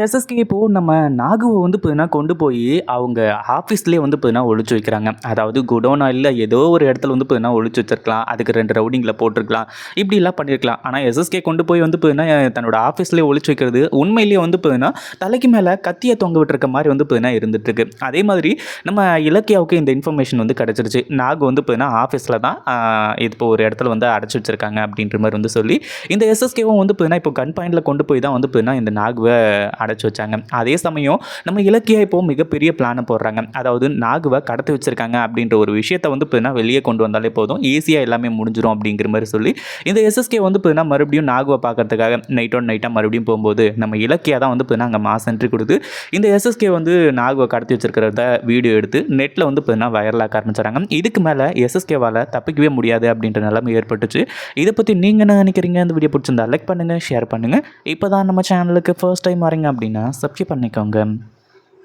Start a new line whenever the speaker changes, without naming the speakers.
SSK இப்போ நம்ம நாகுவ வந்து பார்த்தீங்கன்னா, கொண்டு போயி அவங்க ஆஃபீஸ்லயே வந்து பார்த்தீங்கன்னா, ஒளிச்சு வைக்கிறாங்க. அதாவது குடோனா இல்ல ஏதோ ஒரு இடத்துல வந்து பார்த்தீங்கன்னா, ஒளிச்சு வச்சிருக்கலாம். அதுக்கு 2 ரவுடிங்கள போட்டுருக்கலாம். இப்படிலாம் பண்ணியிருக்கலாம். ஆனா எஸ்எஸ்கே கொண்டு போய் வந்து பார்த்தீங்கன்னா, தன்னோட ஆஃபீஸ்லயே ஒளிச்சு வைக்கிறது உண்மையிலேயே வந்து பார்த்தீங்கன்னா, தலைக்கு மேல கத்திய தொங்க விட்டுருக்க மாரி வந்து பார்த்தீங்கன்னா, இருந்துட்டுருக்கு. அதே மாதிரி நம்ம இலக்கியாவுக்கு இந்த இன்ஃபர்மேஷன் வந்து கிடைச்சிருச்சு. நாகு வந்து பார்த்தீங்கன்னா, ஆஃபீஸ்ல தான் இப்போ ஒரு இடத்துல வந்து அடைச்சு வச்சிருக்காங்க அப்படின்ற மாரி வந்து சொல்லி, இந்த எஸ்எஸ்கேவும் வந்து பார்த்தீங்கன்னா, இப்போ கன் பாயிண்ட்ல கொண்டு போய் தான் வந்து பார்த்தீங்கன்னா, இந்த நாகுவ அடைச்சு வச்சாங்க. அதே சமயம் நம்ம இலக்கியா இப்போ மிகப்பெரிய பிளான போடுறாங்க. அதாவது நாகுவ கடத்தி வச்சிருக்காங்க அப்படின்ற ஒரு விஷயத்த வந்து பார்த்தீங்கன்னா வெளியே கொண்டு வந்தாலே போதும், ஈஸியா எல்லாமே முடிஞ்சிரும் அப்படிங்கிற மாதிரி சொல்லி இந்த எஸ்எஸ்கே வந்து பார்த்தீங்கன்னா மறுபடியும் நாகுவ பார்க்கறதுக்காக நைட்டோட நைட்டா மறுபடியும் போகும்போது நம்ம இலக்கியா தான் வந்து பார்த்தீங்கன்னா அங்கே மாஸ் என்ட்ரி கொடுத்து இந்த எஸ்எஸ்கே வந்து நாகுவ கடத்தி வச்சிருக்கிறத வீடியோ எடுத்து நெட்டில் வந்து பார்த்தீங்கன்னா வைரலாக ஆரம்பிச்சாங்க. இதுக்கு மேலே எஸ்எஸ்கேவால் தப்பிக்கவே முடியாது அப்படின்ற நிலைமை ஏற்பட்டுச்சு. இதை பற்றி நீங்கள் என்ன நினைக்கிறீங்க? இந்த வீடியோ பிடிச்சிருந்தா லைக் பண்ணுங்கள், ஷேர் பண்ணுங்கள். இப்போ தான் நம்ம சேனலுக்கு ஃபர்ஸ்ட் டைம் வரீங்க அப்படின்னா சப்ஸ்கிரைப் பண்ணிக்கோங்க.